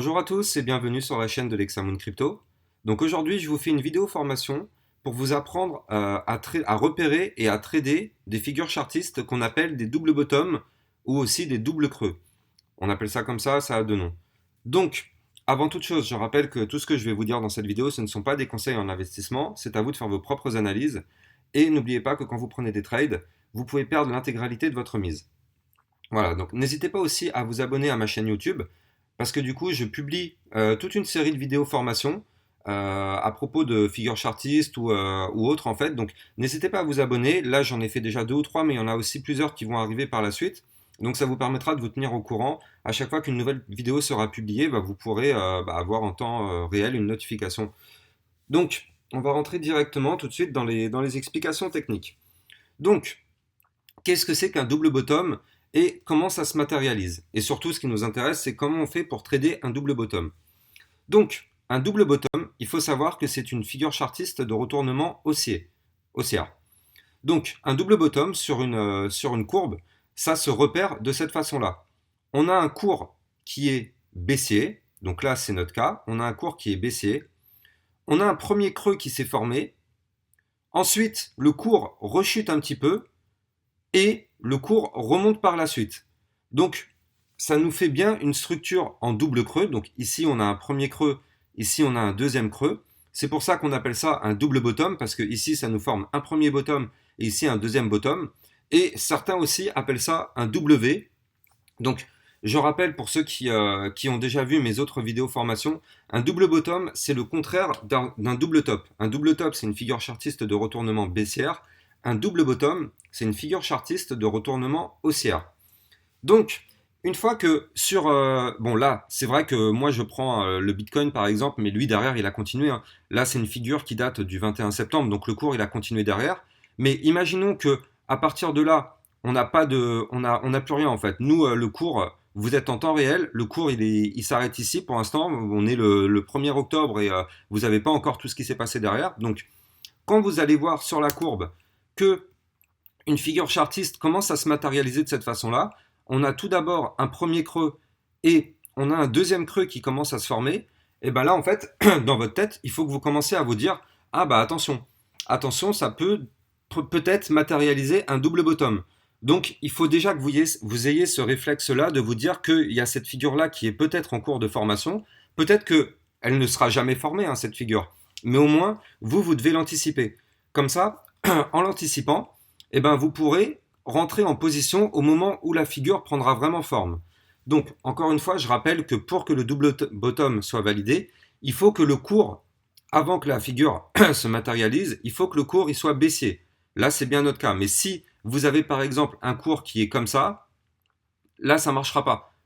Bonjour à tous et bienvenue sur la chaîne de l'Hexamoon Crypto. Donc aujourd'hui, je vous fais une vidéo formation pour vous apprendre à repérer et à trader des figures chartistes qu'on appelle des doubles bottoms ou aussi des doubles creux. On appelle ça comme ça a deux noms. Donc, avant toute chose, je rappelle que tout ce que je vais vous dire dans cette vidéo, ce ne sont pas des conseils en investissement, c'est à vous de faire vos propres analyses. Et n'oubliez pas que quand vous prenez des trades, vous pouvez perdre l'intégralité de votre mise. Voilà, donc n'hésitez pas aussi à vous abonner à ma chaîne YouTube, parce que du coup, je publie toute une série de vidéos formation à propos de figures chartistes ou autres en fait. Donc n'hésitez pas à vous abonner. Là, j'en ai fait déjà deux ou trois, mais il y en a aussi plusieurs qui vont arriver par la suite. Donc ça vous permettra de vous tenir au courant. À chaque fois qu'une nouvelle vidéo sera publiée, vous pourrez avoir en temps réel une notification. Donc, on va rentrer directement tout de suite dans les explications techniques. Donc, qu'est-ce que c'est qu'un double bottom et comment ça se matérialise. Et surtout, ce qui nous intéresse, c'est comment on fait pour trader un double bottom. Donc, un double bottom, il faut savoir que c'est une figure chartiste de retournement haussière. Donc, un double bottom sur une courbe, ça se repère de cette façon-là. On a un cours qui est baissier, donc là c'est notre cas, on a un cours qui est baissier, on a un premier creux qui s'est formé, ensuite le cours rechute un petit peu, et le cours remonte par la suite. Donc, ça nous fait bien une structure en double creux. Donc ici, on a un premier creux, ici, on a un deuxième creux. C'est pour ça qu'on appelle ça un double bottom, parce que ici, ça nous forme un premier bottom et ici, un deuxième bottom. Et certains aussi appellent ça un W. Donc, je rappelle pour ceux qui ont déjà vu mes autres vidéos formation, un double bottom, c'est le contraire d'un double top. Un double top, c'est une figure chartiste de retournement baissière. Un double bottom, c'est une figure chartiste de retournement haussière. Donc, une fois que bon là, c'est vrai que moi je prends le Bitcoin par exemple, mais lui derrière il a continué, hein. Là c'est une figure qui date du 21 septembre, donc le cours il a continué derrière. Mais imaginons que à partir de là, on n'a pas de, on n'a plus rien en fait. Nous, le cours, vous êtes en temps réel, le cours il s'arrête ici pour l'instant. On est le 1er octobre et vous n'avez pas encore tout ce qui s'est passé derrière. Donc, quand vous allez voir sur la courbe que une figure chartiste commence à se matérialiser de cette façon-là, on a tout d'abord un premier creux et on a un deuxième creux qui commence à se former, et bien là, en fait, dans votre tête, il faut que vous commenciez à vous dire, ah bah attention, attention, ça peut peut-être matérialiser un double bottom. Donc, il faut déjà que vous ayez ce réflexe-là de vous dire qu'il y a cette figure-là qui est peut-être en cours de formation. Peut-être qu'elle ne sera jamais formée, hein, cette figure. Mais au moins, vous devez l'anticiper. Comme ça, en l'anticipant, eh ben, vous pourrez rentrer en position au moment où la figure prendra vraiment forme. Donc, encore une fois, je rappelle que pour que le double bottom soit validé, il faut que le cours, avant que la figure se matérialise, il faut que le cours il soit baissier. Là, c'est bien notre cas. Mais si vous avez par exemple un cours qui est comme ça, là, ça ne marchera pas.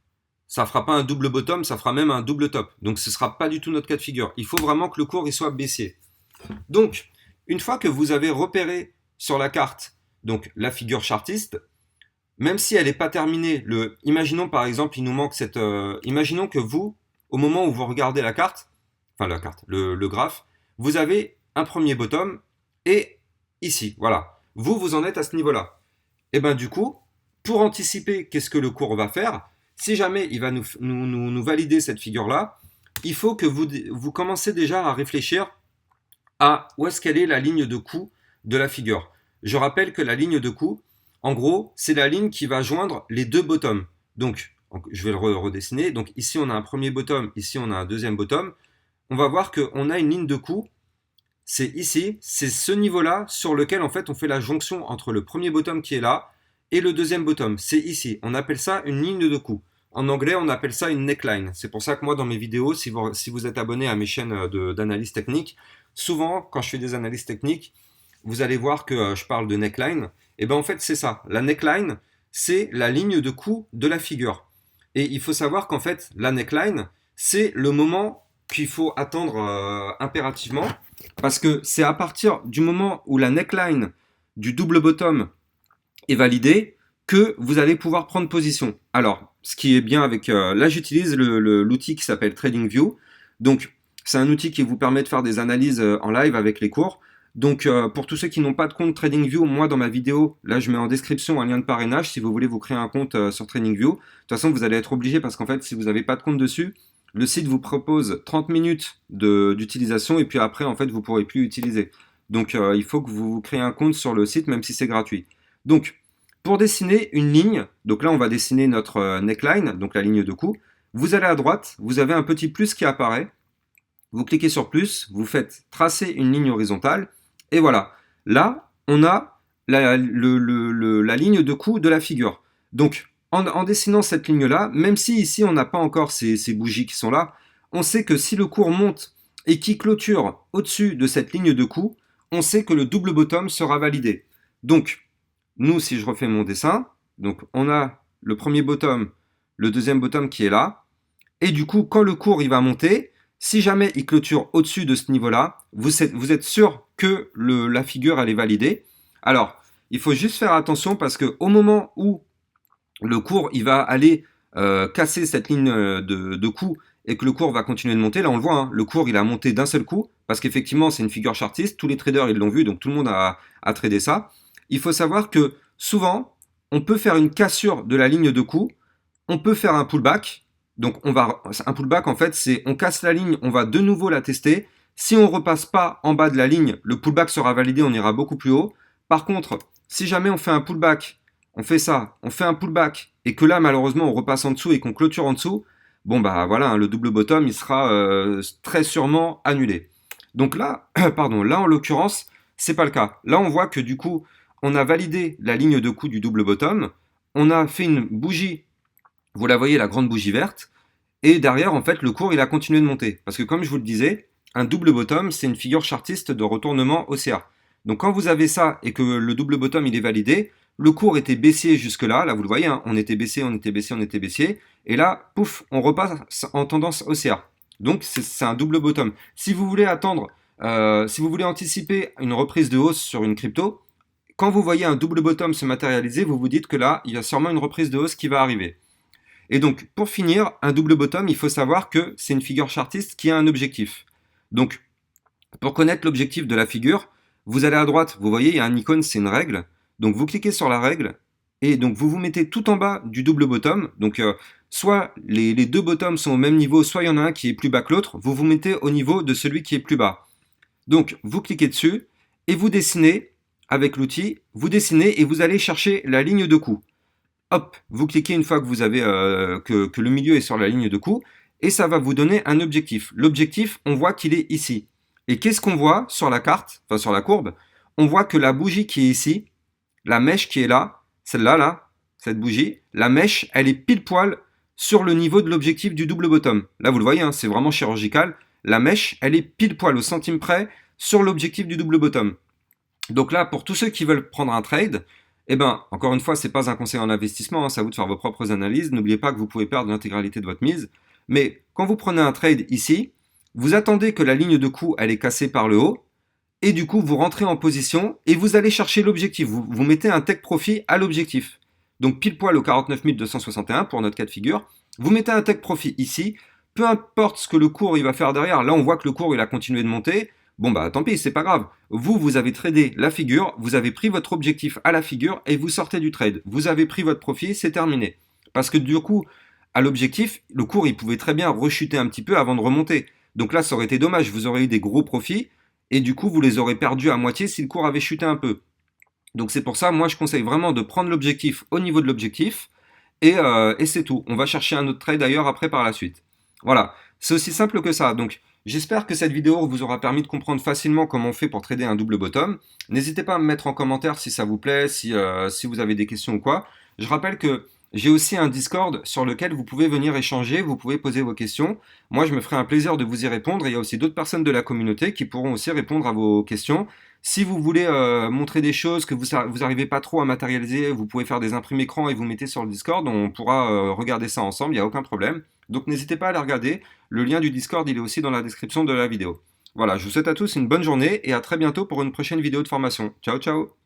Ça ne fera pas un double bottom, ça fera même un double top. Donc, ce ne sera pas du tout notre cas de figure. Il faut vraiment que le cours il soit baissier. Donc, une fois que vous avez repéré sur la carte donc la figure chartiste, même si elle n'est pas terminée, imaginons par exemple, il nous manque imaginons que vous, au moment où vous regardez le graphe, vous avez un premier bottom et ici, voilà. Vous en êtes à ce niveau-là. Et bien du coup, pour anticiper qu'est-ce que le cours va faire, si jamais il va nous valider cette figure-là, il faut que vous commencez déjà à réfléchir à où est-ce qu'elle est la ligne de coup de la figure. Je rappelle que la ligne de coup, en gros, c'est la ligne qui va joindre les deux bottoms. Donc, je vais le redessiner. Donc ici, on a un premier bottom, ici, on a un deuxième bottom. On va voir qu'on a une ligne de coup. C'est ici, c'est ce niveau-là sur lequel, en fait, on fait la jonction entre le premier bottom qui est là et le deuxième bottom. C'est ici. On appelle ça une ligne de coup. En anglais, on appelle ça une neckline. C'est pour ça que moi, dans mes vidéos, si vous êtes abonné à mes chaînes d'analyse technique, souvent, quand je fais des analyses techniques, vous allez voir que je parle de neckline. Et bien en fait, c'est ça. La neckline, c'est la ligne de coup de la figure. Et il faut savoir qu'en fait, la neckline, c'est le moment qu'il faut attendre impérativement. Parce que c'est à partir du moment où la neckline du double bottom est validée que vous allez pouvoir prendre position. Alors, ce qui est bien avec... là, j'utilise l'outil qui s'appelle TradingView. Donc, c'est un outil qui vous permet de faire des analyses en live avec les cours. Donc, pour tous ceux qui n'ont pas de compte TradingView, moi, dans ma vidéo, là, je mets en description un lien de parrainage si vous voulez vous créer un compte sur TradingView. De toute façon, vous allez être obligé parce qu'en fait, si vous n'avez pas de compte dessus, le site vous propose 30 minutes d'utilisation et puis après, en fait, vous ne pourrez plus utiliser. Donc, il faut que vous créez un compte sur le site, même si c'est gratuit. Donc, pour dessiner une ligne, donc là, on va dessiner notre neckline, donc la ligne de cou. Vous allez à droite, vous avez un petit plus qui apparaît. Vous cliquez sur plus, vous faites tracer une ligne horizontale, et voilà. Là, on a la ligne de cou de la figure. Donc, en dessinant cette ligne-là, même si ici on n'a pas encore ces bougies qui sont là, on sait que si le cours monte et qui clôture au-dessus de cette ligne de cou, on sait que le double bottom sera validé. Donc, nous, si je refais mon dessin, donc on a le premier bottom, le deuxième bottom qui est là, et du coup, quand le cours il va monter, si jamais il clôture au-dessus de ce niveau-là, vous êtes sûr que la figure elle est validée. Alors, il faut juste faire attention parce que au moment où le cours il va aller casser cette ligne de coup et que le cours va continuer de monter, là on le voit, hein, le cours il a monté d'un seul coup parce qu'effectivement c'est une figure chartiste, tous les traders ils l'ont vu, donc tout le monde a tradé ça. Il faut savoir que souvent on peut faire une cassure de la ligne de coup, on peut faire un pullback. Donc un pullback en fait c'est on casse la ligne, on va de nouveau la tester. Si on repasse pas en bas de la ligne, le pullback sera validé, on ira beaucoup plus haut. Par contre, si jamais on fait un pullback, on fait ça, on fait un pullback et que là malheureusement on repasse en dessous et qu'on clôture en dessous, bon bah voilà, hein, le double bottom il sera très sûrement annulé. Donc là, pardon, là en l'occurrence c'est pas le cas. Là on voit que du coup on a validé la ligne de coup du double bottom, on a fait une bougie. Vous la voyez, la grande bougie verte. Et derrière, en fait, le cours, il a continué de monter. Parce que comme je vous le disais, un double bottom, c'est une figure chartiste de retournement haussière. Donc quand vous avez ça et que le double bottom, il est validé, le cours était baissier jusque-là. Là, vous le voyez, hein, on était baissier, on était baissier, on était baissier. Et là, pouf, on repasse en tendance haussière. Donc c'est un double bottom. Si vous voulez attendre, si vous voulez anticiper une reprise de hausse sur une crypto, quand vous voyez un double bottom se matérialiser, vous vous dites que là, il y a sûrement une reprise de hausse qui va arriver. Et donc, pour finir, un double bottom, il faut savoir que c'est une figure chartiste qui a un objectif. Donc, pour connaître l'objectif de la figure, vous allez à droite, vous voyez, il y a un icône, c'est une règle. Donc, vous cliquez sur la règle et donc vous vous mettez tout en bas du double bottom. Donc, soit les deux bottoms sont au même niveau, soit il y en a un qui est plus bas que l'autre. Vous vous mettez au niveau de celui qui est plus bas. Donc, vous cliquez dessus et vous dessinez avec l'outil, vous dessinez et vous allez chercher la ligne de coup. Hop, vous cliquez une fois que vous avez que le milieu est sur la ligne de coup et ça va vous donner un objectif. L'objectif, on voit qu'il est ici. Et qu'est-ce qu'on voit sur la carte, enfin sur la courbe? On voit que la bougie qui est ici, la mèche qui est là, celle-là, là, cette bougie, la mèche, elle est pile poil sur le niveau de l'objectif du double bottom. Là, vous le voyez, hein, c'est vraiment chirurgical. La mèche, elle est pile poil au centime près sur l'objectif du double bottom. Donc là, pour tous ceux qui veulent prendre un trade, eh ben, encore une fois, c'est pas un conseil en investissement, hein, c'est à vous de faire vos propres analyses. N'oubliez pas que vous pouvez perdre l'intégralité de votre mise. Mais quand vous prenez un trade ici, vous attendez que la ligne de coup elle est cassée par le haut, et du coup vous rentrez en position et vous allez chercher l'objectif. Vous mettez un take profit à l'objectif. Donc pile poil au 49 261 pour notre cas de figure. Vous mettez un take profit ici. Peu importe ce que le cours il va faire derrière. Là on voit que le cours il a continué de monter. Bon bah tant pis, c'est pas grave. Vous avez tradé la figure, vous avez pris votre objectif à la figure et vous sortez du trade. Vous avez pris votre profit, c'est terminé. Parce que du coup, à l'objectif, le cours il pouvait très bien rechuter un petit peu avant de remonter. Donc là, ça aurait été dommage, vous aurez eu des gros profits et du coup, vous les aurez perdus à moitié si le cours avait chuté un peu. Donc c'est pour ça, moi je conseille vraiment de prendre l'objectif au niveau de l'objectif et c'est tout. On va chercher un autre trade d'ailleurs après par la suite. Voilà, c'est aussi simple que ça. Donc j'espère que cette vidéo vous aura permis de comprendre facilement comment on fait pour trader un double bottom. N'hésitez pas à me mettre en commentaire si ça vous plaît, si vous avez des questions ou quoi. Je rappelle que j'ai aussi un Discord sur lequel vous pouvez venir échanger, vous pouvez poser vos questions. Moi, je me ferai un plaisir de vous y répondre. Et il y a aussi d'autres personnes de la communauté qui pourront aussi répondre à vos questions. Si vous voulez montrer des choses que vous n'arrivez pas trop à matérialiser, vous pouvez faire des imprimes écran et vous mettez sur le Discord. On pourra regarder ça ensemble, il n'y a aucun problème. Donc n'hésitez pas à les regarder. Le lien du Discord, il est aussi dans la description de la vidéo. Voilà, je vous souhaite à tous une bonne journée et à très bientôt pour une prochaine vidéo de formation. Ciao, ciao!